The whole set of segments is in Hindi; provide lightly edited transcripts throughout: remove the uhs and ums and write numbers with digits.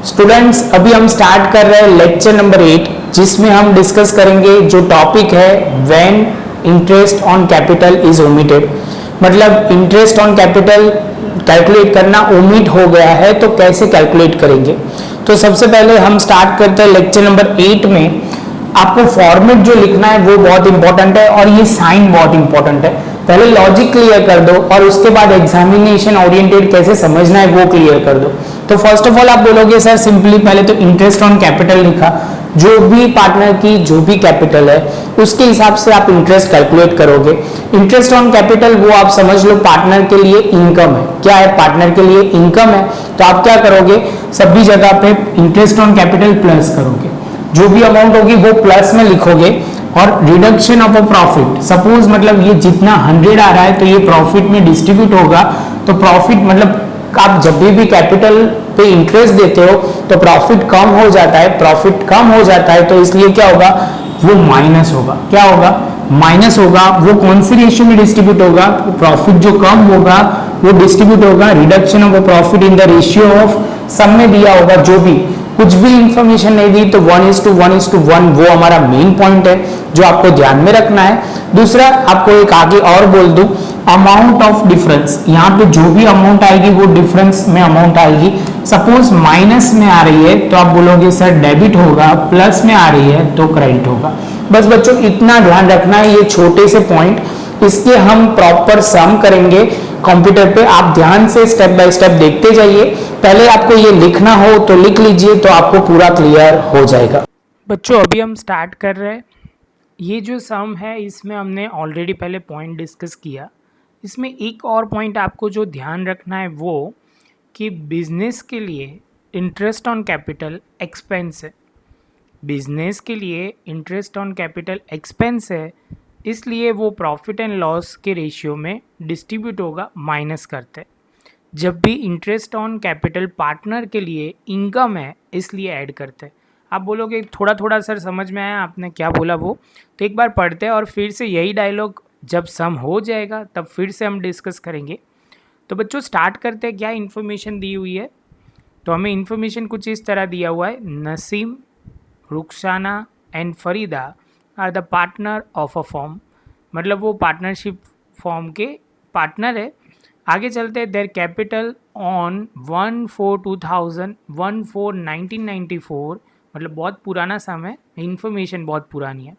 स्टूडेंट्स, अभी हम स्टार्ट कर रहे हैं लेक्चर नंबर 8, जिसमें हम डिस्कस करेंगे जो टॉपिक है when interest on capital is omitted. मतलब इंटरेस्ट ऑन कैपिटल कैलकुलेट करना ओमिट हो गया है तो कैसे कैलकुलेट करेंगे। तो सबसे पहले हम स्टार्ट करते हैं लेक्चर नंबर 8 में। आपको फॉर्मेट जो लिखना है वो बहुत इंपॉर्टेंट है और ये साइन बहुत इंपॉर्टेंट है। पहले लॉजिक क्लियर कर दो और उसके बाद एग्जामिनेशन ओरिएंटेड कैसे समझना है वो क्लियर कर दो। तो फर्स्ट ऑफ ऑल आप बोलोगे सर सिंपली पहले तो इंटरेस्ट ऑन कैपिटल लिखा, जो भी पार्टनर की जो भी कैपिटल है उसके हिसाब से आप इंटरेस्ट कैलकुलेट करोगे। इंटरेस्ट ऑन कैपिटल वो आप समझ लो पार्टनर के लिए इनकम है। क्या है? पार्टनर के लिए इनकम है। तो आप क्या करोगे, सभी जगह पे इंटरेस्ट ऑन कैपिटल प्लस करोगे, जो भी अमाउंट होगी वो प्लस में लिखोगे। और reduction of a profit, suppose मतलब ये जितना 100 आ रहा है तो ये प्रॉफिट में डिस्ट्रीब्यूट होगा। तो प्रॉफिट मतलब आप जब भी कैपिटल पे इंटरेस्ट देते हो तो प्रॉफिट कम हो जाता है, प्रॉफिट कम हो जाता है तो इसलिए क्या होगा, वो माइनस होगा। क्या होगा? माइनस होगा। वो कौन सी रेशियो में डिस्ट्रीब्यूट होगा? प्रॉफिट जो कम होगा वो डिस्ट्रीब्यूट होगा reduction of profit in the ratio of, सब में दिया होगा जो भी, कुछ भी इंफॉर्मेशन नहीं दी तो 1:1:1 वो हमारा मेन पॉइंट है जो आपको ध्यान में रखना है। दूसरा आपको एक आगे और बोल दूं, अमाउंट ऑफ डिफरेंस। यहाँ पे जो भी अमाउंट आएगी वो डिफरेंस में अमाउंट आएगी। सपोज माइनस में आ रही है तो आप बोलोगे सर डेबिट होगा, प्लस में आ रही है तो क्रेडिट होगा। बस बच्चों इतना ध्यान रखना है, ये छोटे से पॉइंट, इसके हम प्रॉपर सम करेंगे कंप्यूटर पे। आप ध्यान से स्टेप बाय स्टेप देखते जाइए। पहले आपको ये लिखना हो तो लिख लीजिए तो आपको पूरा क्लियर हो जाएगा। बच्चों अभी हम स्टार्ट कर रहे हैं। ये जो सम है इसमें हमने ऑलरेडी पहले पॉइंट डिस्कस किया। इसमें एक और पॉइंट आपको जो ध्यान रखना है वो कि बिजनेस के लिए इंटरेस्ट ऑन कैपिटल एक्सपेंस है। बिजनेस के लिए इंटरेस्ट ऑन कैपिटल एक्सपेंस है, इसलिए वो प्रॉफिट एंड लॉस के रेशियो में डिस्ट्रीब्यूट होगा, माइनस करते। जब भी इंटरेस्ट ऑन कैपिटल पार्टनर के लिए इनकम है इसलिए ऐड करते हैं। आप बोलोगे थोड़ा थोड़ा सर समझ में आया आपने क्या बोला वो, तो एक बार पढ़ते हैं और फिर से यही डायलॉग जब सम हो जाएगा तब फिर से हम डिस्कस करेंगे। तो बच्चों स्टार्ट करते हैं। क्या इन्फॉर्मेशन दी हुई है? तो हमें इन्फॉर्मेशन कुछ इस तरह दिया हुआ है, Naseem, Rukhsana and Farida are the partner of a firm. मतलब वो पार्टनरशिप फॉर्म के पार्टनर है। आगे चलते हैं, देयर कैपिटल ऑन 1/4/2000 1/4/1994, मतलब बहुत पुराना सम है, इन्फॉर्मेशन बहुत पुरानी है,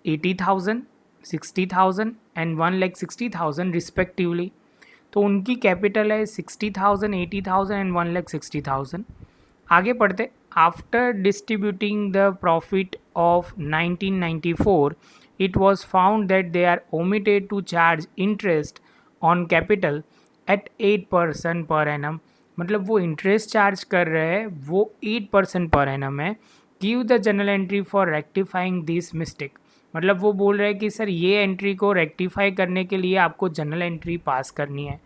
80,000 60,000 एंड 1,60,000 रिस्पेक्टिवली। तो उनकी कैपिटल है 60,000 80,000 एंड 1,60,000। आगे पढ़ते, after distributing the profit of 1994 it was found that they are omitted to charge interest on capital at 8% per annum। मतलब वो इंटरेस्ट चार्ज कर रहे हैं वो 8% पर एनम है। Give the general entry for rectifying this mistake. मतलब वो बोल रहे हैं कि सर ये एंट्री को रेक्टिफाई करने के लिए आपको जनरल एंट्री पास करनी है।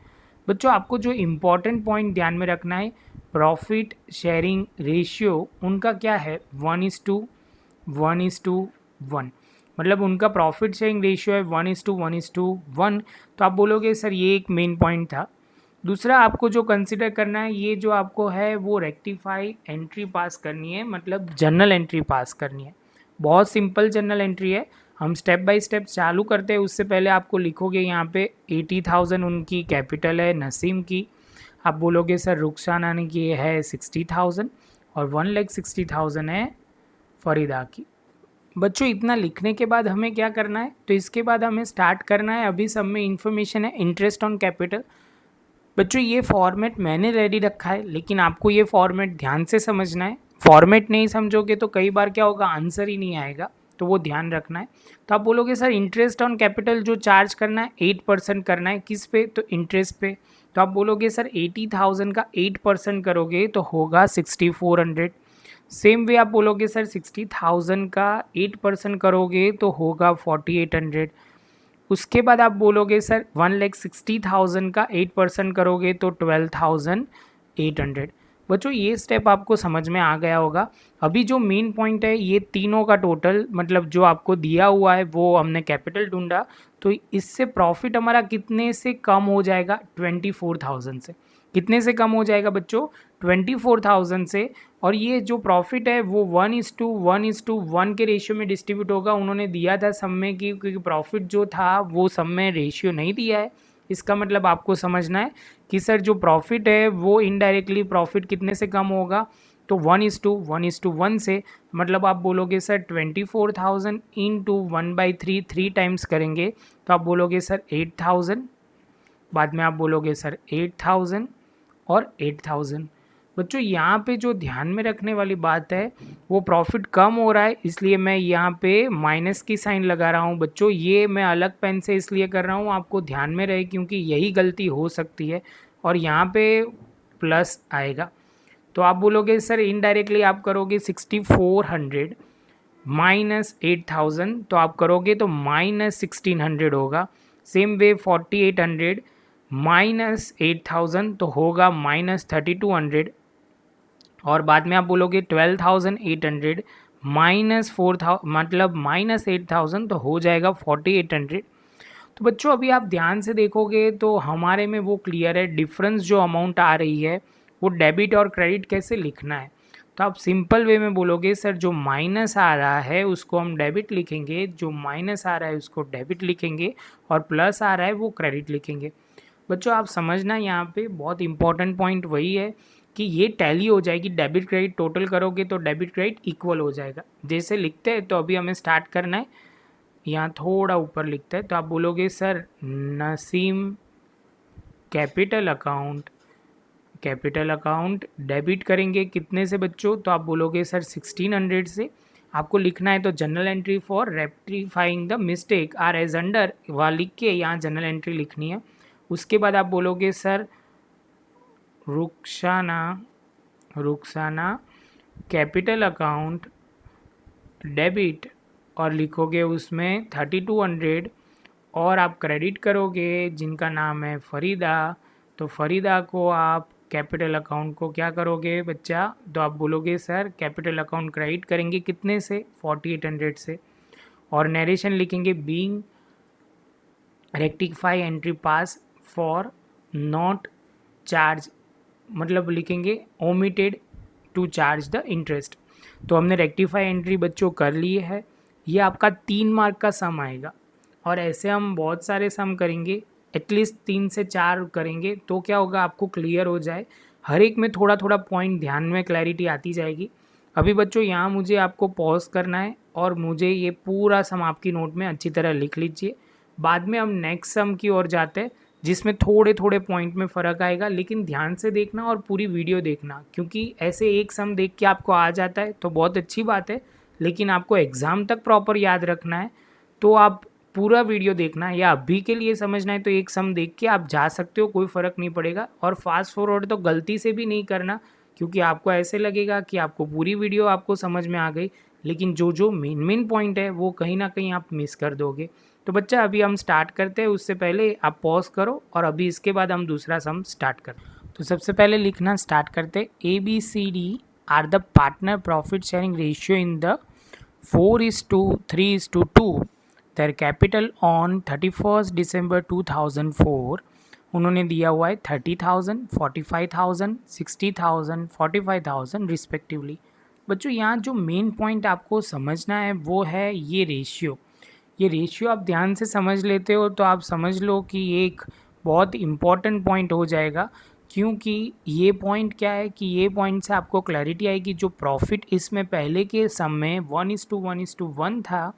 बच्चों आपको जो इम्पॉर्टेंट पॉइंट ध्यान में रखना है, प्रॉफिट शेयरिंग रेशियो उनका क्या है, 1:1:1। मतलब उनका प्रॉफिट शेयरिंग रेशियो है 1:1:1। तो आप बोलोगे सर ये एक मेन पॉइंट था। दूसरा आपको जो कंसिडर करना है, ये जो आपको है वो रेक्टिफाई एंट्री पास करनी है, मतलब जर्नल एंट्री पास करनी है। बहुत सिंपल जर्नल एंट्री है। हम स्टेप बाय स्टेप चालू करते हैं। उससे पहले आपको लिखोगे यहाँ पे 80,000 उनकी कैपिटल है नसीम की। आप बोलोगे सर रुखसाना की है 60,000 और 1,60,000 है फरीदा की। बच्चों इतना लिखने के बाद हमें क्या करना है, तो इसके बाद हमें स्टार्ट करना है। अभी सब में इंफॉर्मेशन है इंटरेस्ट ऑन कैपिटल। बच्चों ये फॉर्मेट मैंने रेडी रखा है, लेकिन आपको ये फॉर्मेट ध्यान से समझना है। फॉर्मेट नहीं समझोगे तो कई बार क्या होगा, आंसर ही नहीं आएगा, तो वो ध्यान रखना है। तो आप बोलोगे सर इंटरेस्ट ऑन कैपिटल जो चार्ज करना है 8% करना है, किस पे, तो इंटरेस्ट पे। तो आप बोलोगे सर 80,000 का 8% करोगे तो होगा 6,400। सेम वे आप बोलोगे सर 60,000 का 8% करोगे तो होगा 4,800। उसके बाद आप बोलोगे सर 1,60,000 का 8% करोगे तो 12,800। बच्चों ये स्टेप आपको समझ में आ गया होगा। अभी जो मेन पॉइंट है, ये तीनों का टोटल मतलब जो आपको दिया हुआ है वो हमने कैपिटल ढूंढा, तो इससे प्रॉफिट हमारा कितने से कम हो जाएगा, 24,000 से। कितने से कम हो जाएगा बच्चों? 24,000 से। और ये जो प्रॉफिट है वो 1:1:1 के रेशियो में डिस्ट्रीब्यूट होगा। उन्होंने दिया था सब में कि क्योंकि प्रॉफिट जो था वो सब में रेशियो नहीं दिया है। इसका मतलब आपको समझना है कि सर जो प्रॉफिट है वो इनडायरेक्टली प्रॉफिट कितने से कम होगा? तो 1:1:1 से। मतलब आप बोलोगे सर 24,000 इंटू 1/3 3 टाइम्स करेंगे तो आप बोलोगे सर 8,000, बाद में आप बोलोगे सर 8,000 और 8,000। बच्चों यहाँ पे जो ध्यान में रखने वाली बात है वो प्रॉफिट कम हो रहा है इसलिए मैं यहाँ पे माइनस की साइन लगा रहा हूँ। बच्चों ये मैं अलग पेन से इसलिए कर रहा हूँ, आपको ध्यान में रहे क्योंकि यही गलती हो सकती है। और यहाँ पे प्लस आएगा तो आप बोलोगे सर इनडायरेक्टली आप करोगे 6,400 माइनस 8,000 तो आप करोगे तो माइनस 1,600 होगा। सेम वे 4,800 माइनस 8,000 तो होगा माइनस 3,200। और बाद में आप बोलोगे 12,800 माइनस 4,000 मतलब माइनस 8,000 तो हो जाएगा 4,800। तो बच्चों अभी आप ध्यान से देखोगे तो हमारे में वो क्लियर है डिफरेंस जो अमाउंट आ रही है वो डेबिट और क्रेडिट कैसे लिखना है। तो आप सिंपल वे में बोलोगे सर जो माइनस आ रहा है उसको हम डेबिट लिखेंगे, जो माइनस आ रहा है उसको डेबिट लिखेंगे और प्लस आ रहा है वो क्रेडिट लिखेंगे। बच्चों आप समझना यहाँ पे बहुत इंपॉर्टेंट पॉइंट वही है कि ये टैली हो जाएगी, डेबिट क्रेडिट टोटल करोगे तो डेबिट क्रेडिट इक्वल हो जाएगा। जैसे लिखते हैं तो अभी हमें स्टार्ट करना है, यहाँ थोड़ा ऊपर लिखता है तो आप बोलोगे sir Naseem capital account debit करेंगे कितने से बच्चों? तो आप बोलोगे सर 1,600 से। आपको लिखना है तो general entry for rectifying the mistake are as under वहाँ लिख के यहाँ जनरल एंट्री लिखनी है। उसके बाद आप बोलोगे sir Rukhsana capital account debit और लिखोगे उसमें 3,200 और आप क्रेडिट करोगे जिनका नाम है फरीदा। तो फरीदा को आप कैपिटल अकाउंट को क्या करोगे बच्चा? तो आप बोलोगे सर कैपिटल अकाउंट क्रेडिट करेंगे कितने से? 4,800 से। और नरेशन लिखेंगे being rectify entry pass for not charge, मतलब लिखेंगे omitted to charge the interest. तो हमने रेक्टिफाई एंट्री बच्चों कर लिए है। ये आपका 3 मार्क का सम आएगा और ऐसे हम बहुत सारे सम करेंगे, एटलीस्ट 3 से 4 करेंगे तो क्या होगा आपको क्लियर हो जाए। हर एक में थोड़ा थोड़ा पॉइंट ध्यान में क्लैरिटी आती जाएगी। अभी बच्चों यहाँ मुझे आपको पॉज करना है और मुझे ये पूरा सम आपकी नोट में अच्छी तरह लिख लीजिए। बाद में हम नेक्स्ट सम की ओर जाते हैं जिसमें थोड़े थोड़े पॉइंट में फ़र्क आएगा, लेकिन ध्यान से देखना और पूरी वीडियो देखना क्योंकि ऐसे एक सम देख के आपको आ जाता है तो बहुत अच्छी बात है, लेकिन आपको एग्ज़ाम तक प्रॉपर याद रखना है तो आप पूरा वीडियो देखना है। या अभी के लिए समझना है तो एक सम देख के आप जा सकते हो, कोई फ़र्क नहीं पड़ेगा। और फास्ट फॉरवर्ड तो गलती से भी नहीं करना क्योंकि आपको ऐसे लगेगा कि आपको पूरी वीडियो आपको समझ में आ गई, लेकिन जो मेन पॉइंट है वो कहीं ना कहीं आप मिस कर दोगे। तो बच्चा अभी हम स्टार्ट करते हैं, उससे पहले आप पॉज करो और अभी इसके बाद हम दूसरा सम स्टार्ट करते हैं। तो सबसे पहले लिखना स्टार्ट करते ABCD are the partner profit sharing ratio in the 4:3:2। Their capital on 31 December 2004 उन्होंने दिया हुआ है 30,000, 45,000, 60,000, 45,000 रिस्पेक्टिवली। बच्चों यहाँ जो मेन पॉइंट आपको समझना है वो है ये रेशियो। ये रेशियो आप ध्यान से समझ लेते हो तो आप समझ लो कि एक बहुत इम्पॉर्टेंट पॉइंट हो जाएगा, क्योंकि ये पॉइंट क्या है कि ये पॉइंट से आपको क्लैरिटी आएगी। जो प्रॉफिट इसमें पहले के सम में 1:1:1 था,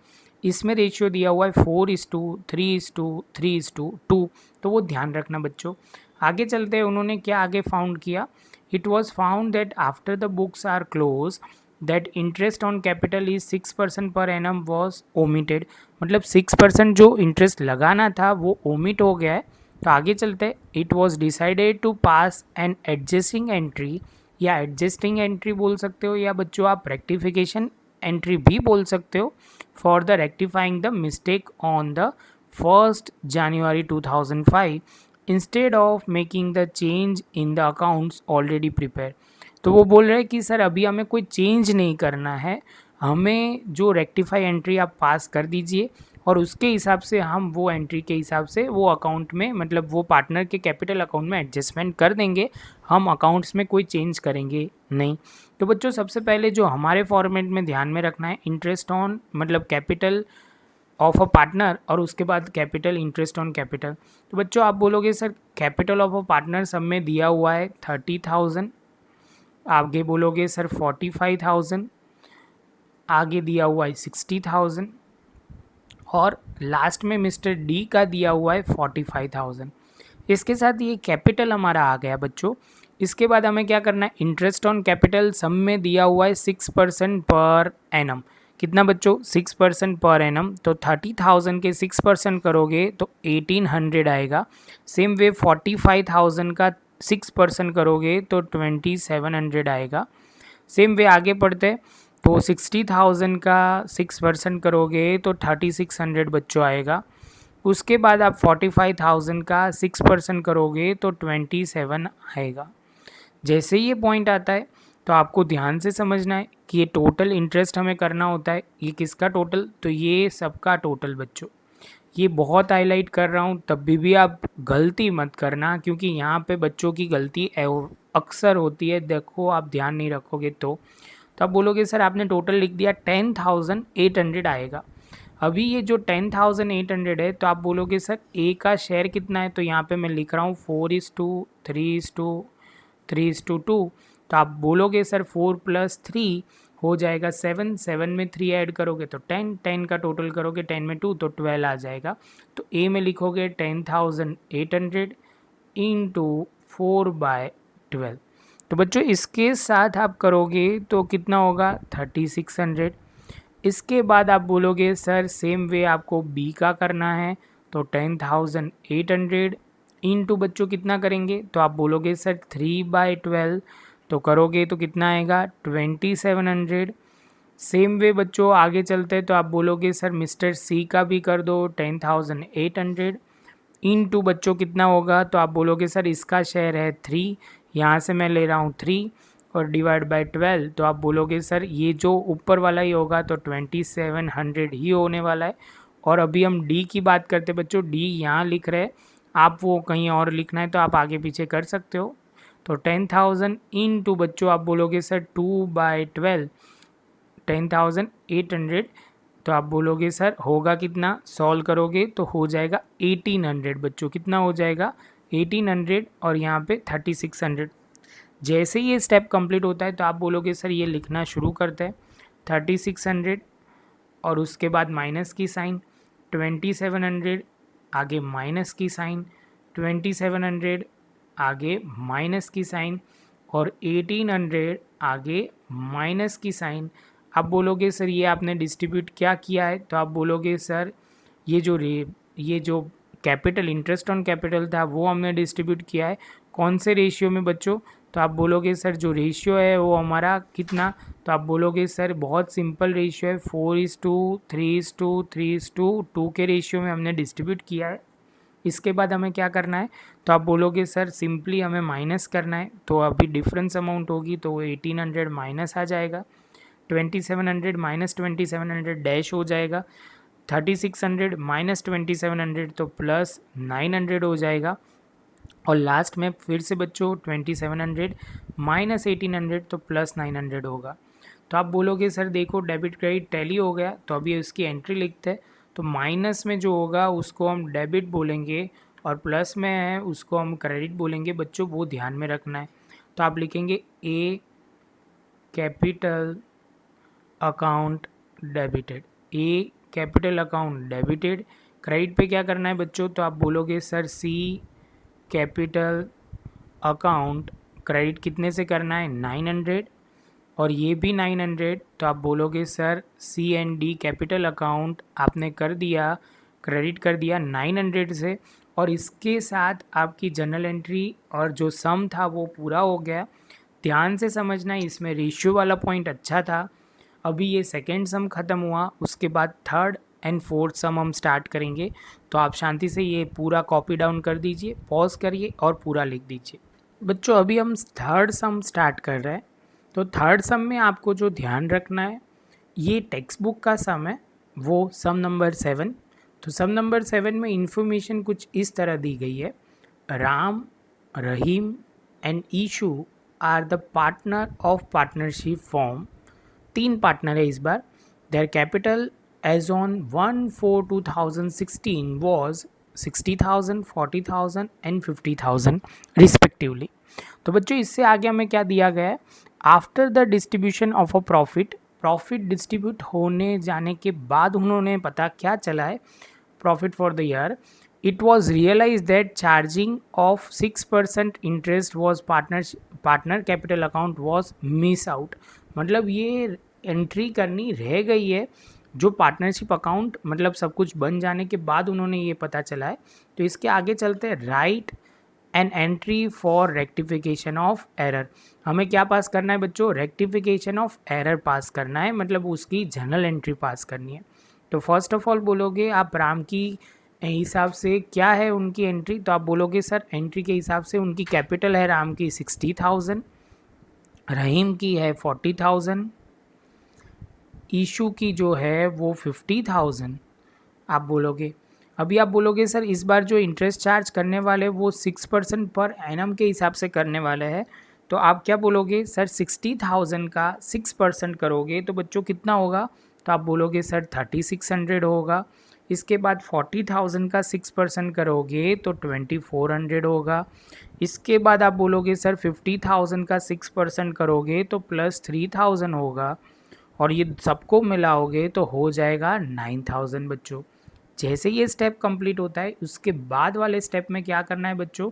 इसमें रेशियो दिया हुआ है 4:3:3:2, तो वो ध्यान रखना बच्चों। आगे चलते हैं, उन्होंने क्या आगे फाउंड किया? It was found that after the books are close that interest on capital is 6% per annum was omitted. मतलब 6% जो इंटरेस्ट लगाना था वो ओमिट हो गया है। तो आगे चलते हैं, it was decided to pass an adjusting entry, या एडजस्टिंग एंट्री बोल सकते हो या बच्चों आप रेक्टिफिकेशन एंट्री भी बोल सकते हो, for the rectifying the mistake on the 1st January 2005 instead of making the change in the accounts already prepare. तो वो बोल रहे हैं कि सर अभी हमें कोई चेंज नहीं करना है, हमें जो रेक्टिफाई एंट्री आप पास कर दीजिए और उसके हिसाब से हम वो एंट्री के हिसाब से वो अकाउंट में मतलब वो पार्टनर के कैपिटल अकाउंट में एडजस्टमेंट कर देंगे, हम अकाउंट्स में कोई चेंज करेंगे नहीं। तो बच्चों सबसे पहले जो हमारे फॉर्मेट में ध्यान में रखना है, इंटरेस्ट ऑन मतलब कैपिटल ऑफ अ पार्टनर और उसके बाद कैपिटल इंटरेस्ट ऑन कैपिटल। तो बच्चों आप बोलोगे sir capital of a partner सब में दिया हुआ है 30,000, आगे बोलोगे सर 45,000, आगे दिया हुआ है 60,000 और लास्ट में मिस्टर डी का दिया हुआ है 45,000। इसके साथ ये कैपिटल हमारा आ गया बच्चों। इसके बाद हमें क्या करना है, इंटरेस्ट ऑन कैपिटल सम में दिया हुआ है 6% पर एनम। कितना बच्चों 6% पर एनम, तो 30,000 के 6% करोगे तो 1800 आएगा। सेम वे 45,000 का 6% करोगे तो 2700 आएगा। सेम वे आगे पढ़ते तो 60,000 का 6% करोगे तो 3600 बच्चों आएगा। उसके बाद आप 45,000 का 6% करोगे तो 27 आएगा। जैसे ये पॉइंट आता है तो आपको ध्यान से समझना है कि ये टोटल इंटरेस्ट हमें करना होता है। ये किसका टोटल, तो ये सबका टोटल बच्चों। ये बहुत हाईलाइट कर रहा हूँ, तब भी आप गलती मत करना, क्योंकि यहाँ पे बच्चों की गलती अक्सर होती है। देखो आप ध्यान नहीं रखोगे तो आप बोलोगे सर आपने टोटल लिख दिया 10,800 आएगा। अभी ये जो 10,800 है तो आप बोलोगे सर ए का शेयर कितना है, तो यहाँ पे मैं लिख रहा हूँ 4:3:3:2। तो आप बोलोगे सर 4 + 3 हो जाएगा 7, 7 में 3 ऐड करोगे तो 10, 10 का टोटल करोगे 10 में 2 तो 12 आ जाएगा। तो ए में लिखोगे 10,800 इंटू 4/12। तो बच्चों इसके साथ आप करोगे तो कितना होगा 3600। इसके बाद आप बोलोगे सर सेम वे आपको बी का करना है, तो 10,800 इंटू बच्चों कितना करेंगे, तो आप बोलोगे सर 3/12, तो करोगे तो कितना आएगा 2700। सेम वे बच्चों आगे चलते हैं तो आप बोलोगे सर मिस्टर सी का भी कर दो 10,800 इंटू बच्चों कितना होगा, तो आप बोलोगे सर इसका शेयर है 3, यहाँ से मैं ले रहा हूँ 3 और डिवाइड बाय 12, तो आप बोलोगे सर ये जो ऊपर वाला ही होगा तो 2700 ही होने वाला है। और अभी हम डी की बात करते बच्चों, डी यहाँ लिख रहे हैं, आप वो कहीं और लिखना है तो आप आगे पीछे कर सकते हो। तो 10,000 इंटू बच्चों आप बोलोगे सर 2/12 10,800, तो आप बोलोगे सर होगा कितना, सॉल्व करोगे तो हो जाएगा 1800 बच्चों। कितना हो जाएगा 1800 और यहाँ पे 3600। जैसे ये स्टेप कंप्लीट होता है तो आप बोलोगे सर ये लिखना शुरू करते हैं 3600 और उसके बाद माइनस की साइन, 2700 आगे माइनस की साइन, 2700 आगे माइनस की साइन और 1800 आगे माइनस की साइन। आप बोलोगे सर ये आपने डिस्ट्रीब्यूट क्या किया है, तो आप बोलोगे सर ये जो कैपिटल इंटरेस्ट ऑन कैपिटल था वो हमने डिस्ट्रीब्यूट किया है। कौन से रेशियो में बच्चों, तो आप बोलोगे सर जो रेशियो है वो हमारा कितना, तो आप बोलोगे सर बहुत सिंपल रेशियो है 4:3:3:2 के रेशियो में हमने डिस्ट्रीब्यूट किया है। इसके बाद हमें क्या करना है, तो आप बोलोगे सर सिंपली हमें माइनस करना है, तो अभी डिफरेंस अमाउंट होगी तो वो 1800 माइनस आ जाएगा, 2700 माइनस 2700 डैश हो जाएगा, 3600 माइनस 2700 तो प्लस 900 हो जाएगा और लास्ट में फिर से बच्चों 2700 माइनस 1800 तो प्लस 900 होगा। तो आप बोलोगे सर देखो डेबिट क्रेडिट टैली हो गया, तो अभी उसकी एंट्री लिखते हैं। तो माइनस में जो होगा उसको हम डेबिट बोलेंगे और प्लस में है उसको हम क्रेडिट बोलेंगे बच्चों, वो ध्यान में रखना है। तो आप लिखेंगे ए कैपिटल अकाउंट डेबिटेड, ए कैपिटल अकाउंट डेबिटेड। क्रेडिट पे क्या करना है बच्चों, तो आप बोलोगे सर सी कैपिटल अकाउंट क्रेडिट कितने से करना है 900 और ये भी 900, तो आप बोलोगे sir C and D capital account आपने कर दिया, क्रेडिट कर दिया 900 से और इसके साथ आपकी जनरल एंट्री और जो सम था वो पूरा हो गया। ध्यान से समझना, इसमें रेशियो वाला पॉइंट अच्छा था। अभी ये सेकेंड सम ख़त्म हुआ, उसके बाद थर्ड एंड फोर्थ सम हम स्टार्ट करेंगे। तो आप शांति से ये पूरा कॉपी डाउन कर दीजिए, पॉज करिए और पूरा लिख दीजिए। बच्चों अभी हम थर्ड सम स्टार्ट कर रहे हैं। तो थर्ड सम में आपको जो ध्यान रखना है, ये टेक्स्ट बुक का सम है, वो सम नंबर 7। तो सम नंबर 7 में इंफॉर्मेशन कुछ इस तरह दी गई है, Ram, Rahim and Ishu are the partner of partnership firm. 3 partner है इस बार। Their capital as on 1/4/2016 was 60,000, 40,000 and 50,000 respectively. तो बच्चों इससे आगे हमें क्या दिया गया है, after the distribution of a profit distribute होने जाने के बाद उन्होंने पता क्या चला है, profit for the year, it was realise that charging of 6% interest was partner capital account was miss out. मतलब ये एंट्री करनी रह गई है, जो पार्टनरशिप अकाउंट मतलब सब कुछ बन जाने के बाद उन्होंने ये पता चला है। तो इसके आगे चलते हैं, right an entry for rectification of error. हमें क्या पास करना है बच्चों, रेक्टिफिकेशन ऑफ एरर पास करना है, मतलब उसकी जनरल एंट्री पास करनी है। तो फर्स्ट ऑफ ऑल बोलोगे आप राम की हिसाब से क्या है उनकी एंट्री, तो आप बोलोगे सर एंट्री के हिसाब से उनकी कैपिटल है राम की 60,000, रहीम की है 40,000, ईशू की जो है वो 50,000 आप बोलोगे। अभी आप बोलोगे सर इस बार जो इंटरेस्ट चार्ज करने वाले वो 6% पर एनम के हिसाब से करने वाले हैं, तो आप क्या बोलोगे सर 60,000 का 6% करोगे तो बच्चों कितना होगा, तो आप बोलोगे सर 3600 होगा। इसके बाद 40,000 का 6% करोगे तो 2400 होगा। इसके बाद आप बोलोगे सर 50,000 का 6% करोगे तो +3000 होगा, और ये सबको मिलाओगे तो हो जाएगा 9000 बच्चों। जैसे ये स्टेप कंप्लीट होता है उसके बाद वाले स्टेप में क्या करना है बच्चों,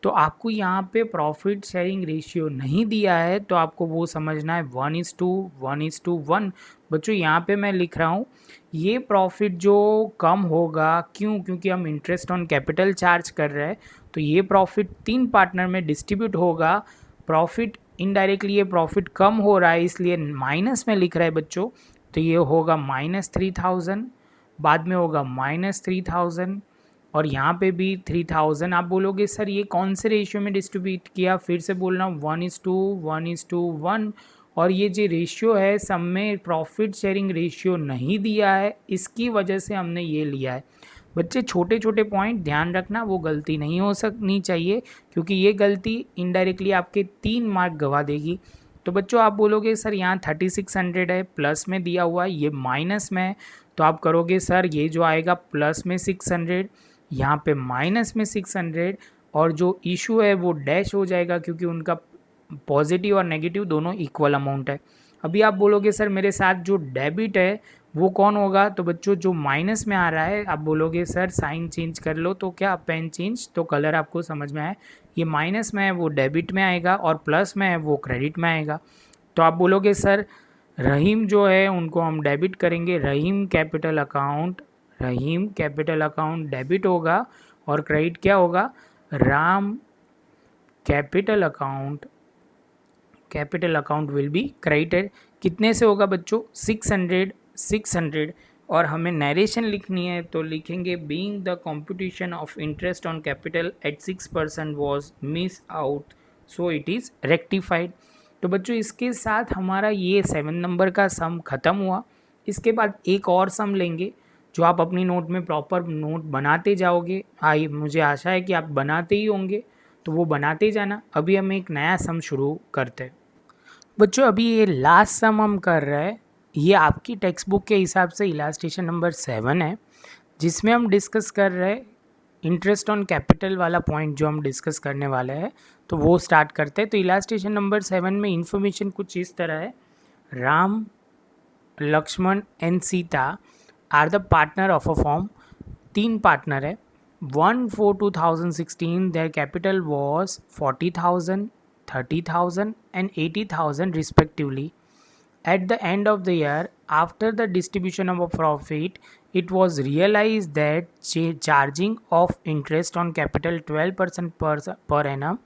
तो आपको यहाँ पे प्रॉफिट शेयरिंग रेशियो नहीं दिया है, तो आपको वो समझना है 1:1:1। बच्चों यहाँ पे मैं लिख रहा हूँ ये प्रॉफिट जो कम होगा, क्योंकि हम इंटरेस्ट ऑन कैपिटल चार्ज कर रहे हैं, तो ये प्रॉफिट 3 पार्टनर में डिस्ट्रीब्यूट होगा। प्रॉफिट इनडायरेक्टली ये प्रॉफिट कम हो रहा है इसलिए माइनस में लिख रहा है बच्चों, तो ये होगा -3000, बाद में होगा -3000, और यहाँ पे भी 3000। आप बोलोगे सर ये कौन से रेशियो में डिस्ट्रीब्यूट किया, फिर से बोलना 1:1:1, और ये जो रेशियो है सब में प्रॉफिट शेयरिंग रेशियो नहीं दिया है, इसकी वजह से हमने ये लिया है। बच्चे छोटे छोटे पॉइंट ध्यान रखना, वो गलती नहीं हो सकनी चाहिए, क्योंकि ये गलती इनडायरेक्टली आपके 3 मार्क गवा देगी। तो बच्चों आप बोलोगे सर यहाँ 3600 है, प्लस में दिया हुआ है, ये माइनस में है, तो आप करोगे सर ये जो आएगा प्लस में 600, यहाँ पे माइनस में 600, और जो इशू है वो डैश हो जाएगा क्योंकि उनका पॉजिटिव और नेगेटिव दोनों इक्वल अमाउंट है। अभी आप बोलोगे सर मेरे साथ जो डेबिट है वो कौन होगा, तो बच्चों जो माइनस में आ रहा है, आप बोलोगे सर साइन चेंज कर लो, तो क्या पेन चेंज, तो कलर आपको समझ में आए, ये माइनस में है वो डेबिट में आएगा, और प्लस में है वो क्रेडिट में आएगा। तो आप बोलोगे सर रहीम जो है उनको हम डेबिट करेंगे, रहीम कैपिटल अकाउंट डेबिट होगा, और क्रेडिट क्या होगा, Ram capital account will be credited. कितने से होगा बच्चों, 600, और हमें नरेशन लिखनी है तो लिखेंगे being the computation of interest on capital eight 6% was miss out, so it is rectified. तो बच्चों इसके साथ हमारा ये 7 नंबर का सम ख़त्म हुआ। इसके बाद एक और सम लेंगे जो आप अपनी नोट में प्रॉपर नोट बनाते जाओगे, मुझे आशा है कि आप बनाते ही होंगे, तो वो बनाते जाना। अभी हम एक नया सम शुरू करते हैं बच्चों। अभी ये लास्ट सम हम कर रहे हैं, ये आपकी टेक्स्ट बुक के हिसाब से इलास्ट्रेशन नंबर 7 है, जिसमें हम डिस्कस कर रहे हैं इंटरेस्ट ऑन कैपिटल वाला पॉइंट जो हम डिस्कस करने वाले हैं, तो वो स्टार्ट करते हैं। तो इलास्ट्रेशन नंबर 7 में इंफॉर्मेशन कुछ इस तरह है, Ram, Lakshman and Sita are the partner of a firm. 3 partner है। 1/4/2016 their capital was 40,000, 30,000 and 80,000 respectively. At the end of the year, after the distribution of a profit, it was realized that charging of interest on capital 12% per annum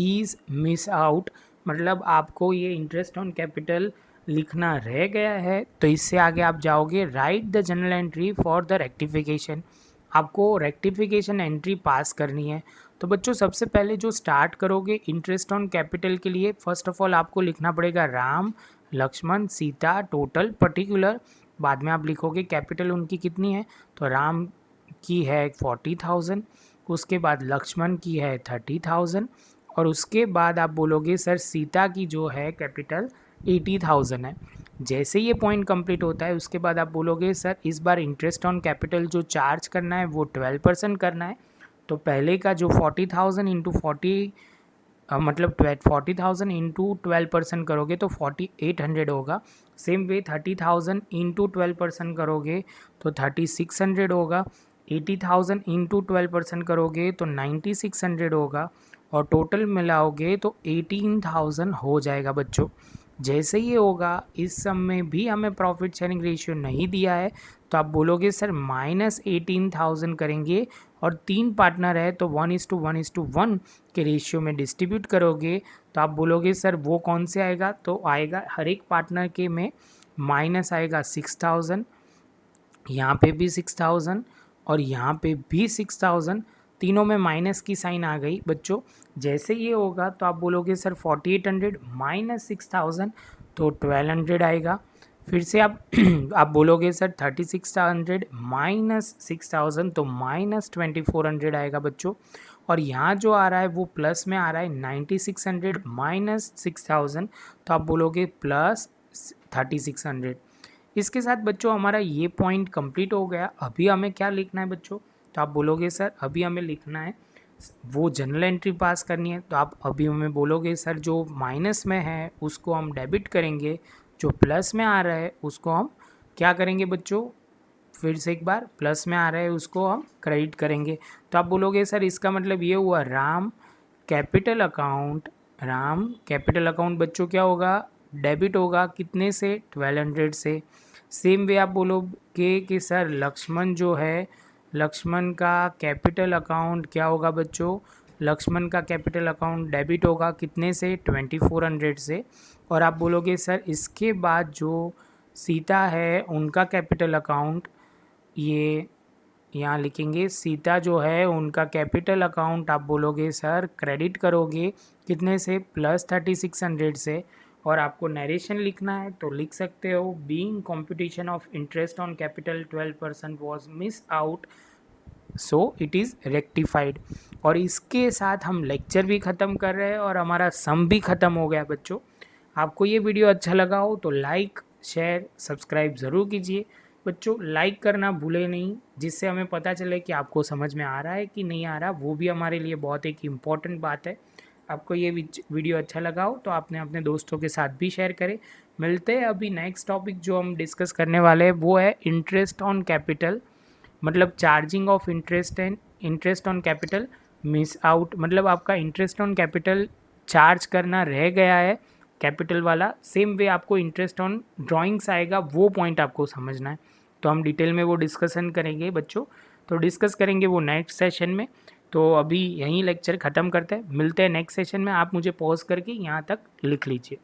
is miss out. मतलब आपको ये इंटरेस्ट ऑन कैपिटल लिखना रह गया है, तो इससे आगे आप जाओगे right the general entry for the rectification. आपको रेक्टिफिकेशन एंट्री पास करनी है। तो बच्चों सबसे पहले जो स्टार्ट करोगे इंटरेस्ट ऑन कैपिटल के लिए, फर्स्ट ऑफ ऑल आपको लिखना पड़ेगा राम, लक्ष्मण, सीता, टोटल, पर्टिकुलर। बाद में आप लिखोगे कैपिटल उनकी कितनी है, तो राम की है 40,000, उसके बाद लक्ष्मण की है 30,000 और उसके बाद आप बोलोगे सर सीता की जो है कैपिटल 80,000 है। जैसे ये पॉइंट कंप्लीट होता है उसके बाद आप बोलोगे सर इस बार इंटरेस्ट ऑन कैपिटल जो चार्ज करना है वो 12% करना है। तो पहले का जो 40,000 इंटू 40 मतलब 40,000 इंटू 12% करोगे तो 4,800 होगा। सेम वे 30,000 इंटू 12% करोगे तो 3,600 होगा। 80,000 इंटू 12% करोगे तो 9,600 होगा और टोटल मिलाओगे तो 18,000 हो जाएगा बच्चों। जैसे ये होगा इस सम में भी हमें प्रॉफिट शेयरिंग रेशियो नहीं दिया है तो आप बोलोगे सर -18,000 करेंगे और 3 पार्टनर है तो 1:1:1 के रेशियो में डिस्ट्रीब्यूट करोगे तो आप बोलोगे सर वो कौन से आएगा, तो आएगा हर एक पार्टनर के में माइनस आएगा 6,000, यहाँ पे भी 6,000 और यहाँ पे भी 6,000, तीनों में माइनस की साइन आ गई बच्चों। जैसे ये होगा तो आप बोलोगे सर 4,800 माइनस 6,000 तो 1,200 आएगा। फिर से आप बोलोगे सर 3,600 माइनस 6,000 तो -2,400 आएगा बच्चों। और यहाँ जो आ रहा है वो प्लस में आ रहा है 9,600 माइनस 6,000 तो आप बोलोगे प्लस 3,600। इसके साथ बच्चों हमारा ये पॉइंट कंप्लीट हो गया। अभी हमें क्या लिखना है बच्चों, तो आप बोलोगे सर अभी हमें लिखना है वो जनरल एंट्री पास करनी है। तो आप अभी हमें बोलोगे सर जो माइनस में है उसको हम डेबिट करेंगे, जो प्लस में आ रहा है उसको हम क्या करेंगे बच्चों, फिर से एक बार प्लस में आ रहा है उसको हम क्रेडिट करेंगे। तो आप बोलोगे सर इसका मतलब ये हुआ राम कैपिटल अकाउंट बच्चों क्या होगा, डेबिट होगा कितने से, 1,200 से। सेम वे आप बोलोगे कि सर लक्ष्मण जो है, लक्ष्मण का कैपिटल अकाउंट क्या होगा बच्चों, लक्ष्मण का कैपिटल अकाउंट डेबिट होगा कितने से, 2,400 से। और आप बोलोगे सर इसके बाद जो सीता है उनका कैपिटल अकाउंट, ये यहाँ लिखेंगे सीता जो है उनका कैपिटल अकाउंट आप बोलोगे सर क्रेडिट करोगे कितने से, +3,600 से। और आपको नरेशन लिखना है तो लिख सकते हो being computation of interest on capital 12% was miss out so it is rectified. और इसके साथ हम लेक्चर भी ख़त्म कर रहे हैं और हमारा सम भी ख़त्म हो गया बच्चों। आपको ये वीडियो अच्छा लगा हो तो लाइक शेयर सब्सक्राइब ज़रूर कीजिए बच्चों। लाइक करना भूले नहीं, जिससे हमें पता चले कि आपको समझ में आ रहा है कि नहीं आ रहा, वो भी हमारे लिए बहुत एक इम्पॉर्टेंट बात है। आपको ये वीडियो अच्छा लगा हो तो आपने अपने दोस्तों के साथ भी शेयर करें। मिलते हैं अभी नेक्स्ट टॉपिक जो हम डिस्कस करने वाले हैं वो है इंटरेस्ट ऑन कैपिटल, मतलब charging of interest and interest on capital miss out, मतलब आपका इंटरेस्ट ऑन कैपिटल चार्ज करना रह गया है कैपिटल वाला। सेम वे आपको इंटरेस्ट ऑन ड्राइंग्स आएगा, वो पॉइंट आपको समझना है। तो हम डिटेल में वो डिस्कशन करेंगे बच्चों, तो डिस्कस करेंगे वो नेक्स्ट सेशन में। तो अभी यहीं लेक्चर ख़त्म करते हैं, मिलते हैं नेक्स्ट सेशन में। आप मुझे पॉज करके यहाँ तक लिख लीजिए।